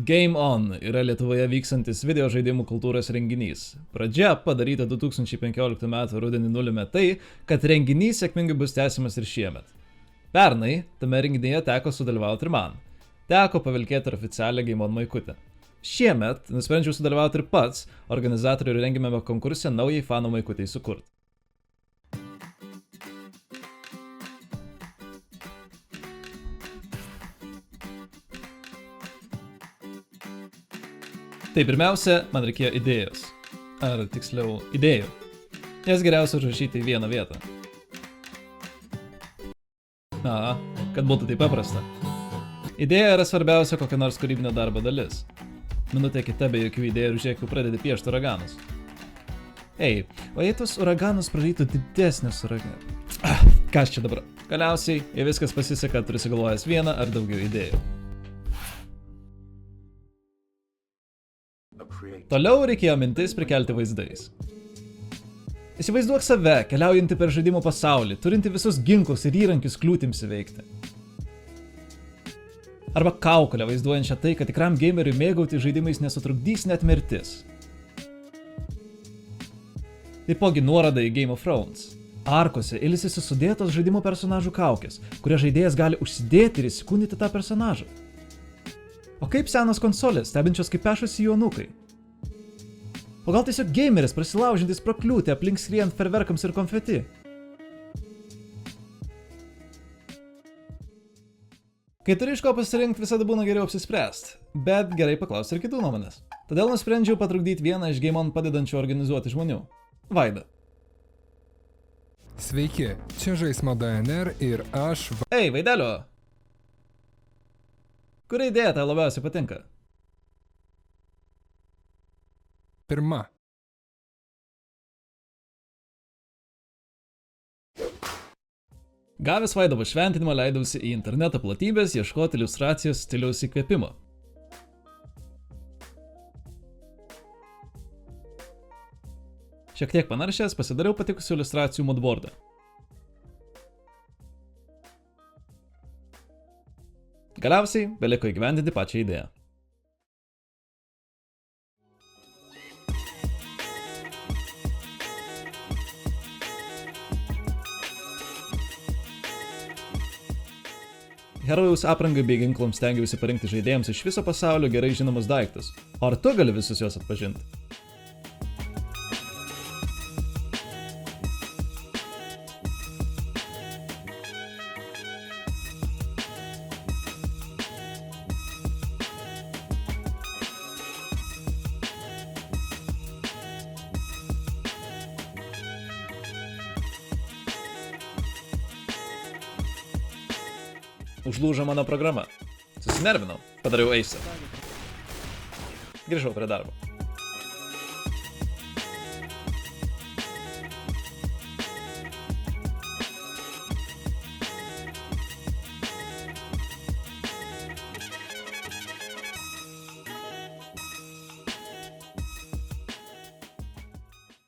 Game On yra Lietuvoje vykstantis video žaidimų kultūros renginys. Pradžia, padaryta 2015 m. rudenį, nulėmė tai, kad renginys sėkmingai bus tęsiamas ir šiemet. Pernai tame renginyje teko sudalyvauti ir man. Teko pavilkėti ir oficialią Game On maikutę. Šiemet nusprendžiau sudalyvauti ir pats organizatorių rengiamame konkurse naujai fanų maikutei sukurti. Tai pirmiausia, man reikėjo idėjos. Ar tiksliau, idėjų. Jas geriausia užrašyti į vieną vietą. Kad būtų taip paprasta. Idėja yra svarbiausia kokia nors kūrybinio darbo dalis. Minutė kita be jokių idėjų ir žiūrėk, pradedi piešti uraganus. Ei, o jei tos uraganus prarytų didesnis uraganus. Kas čia dabar? Galiausiai, jei viskas pasiseka, turi sugalvojęs vieną ar daugiau idėjų. Toliau reikėjo mintis prikelti vaizdais. Įsivaizduok save, keliaujantį per žaidimų pasaulį, turinti visus ginklus ir įrankius kliūtims įveikti. Arba kaukolę vaizduojančią tai, kad tikram gameriui mėgauti žaidimais nesutrukdys net mirtis. Taipogi nuoroda į Game of Thrones. Arkose ilsisi sudėtos žaidimų personažų kaukės, kurie žaidėjas gali užsidėti ir įsikūnyti tą personažą. O kaip senos konsolės, stebinčios kaip pešasi jaunukai? O gal tiesiog gameris prasilaužintis pro kliūtį aplink skriejant ferverkams ir konfeti? Kai turi iš ko pasirinkti, visada būna geriau apsispręsti, bet gerai paklausti ir kitų nuomonės. Todėl nusprendžiau patrukdyti vieną iš Game On padedančių organizuoti žmonių – Vaidą. Sveiki, čia Žaismo DNR ir aš... Ei, Vaidelio! Kuri idėja tau labiausiai patinka? Pirma. Gavęs Vaido pašventinimą leidausi į interneto platybės ieškoti iliustracijos stiliaus įkvėpimo. Šiek tiek panaršęs pasidariau patikusių iliustracijų moodboardą. Galiausiai beliko įgyvendinti pačią idėją. Herojaus aprangai bei ginklams stengiausi parinkti žaidėjams iš viso pasaulio gerai žinomus daiktus. O ar tu gali visus juos atpažinti? Užlūžo mano programa. Susinervinau, padariau eisą. Grįžau prie darbo.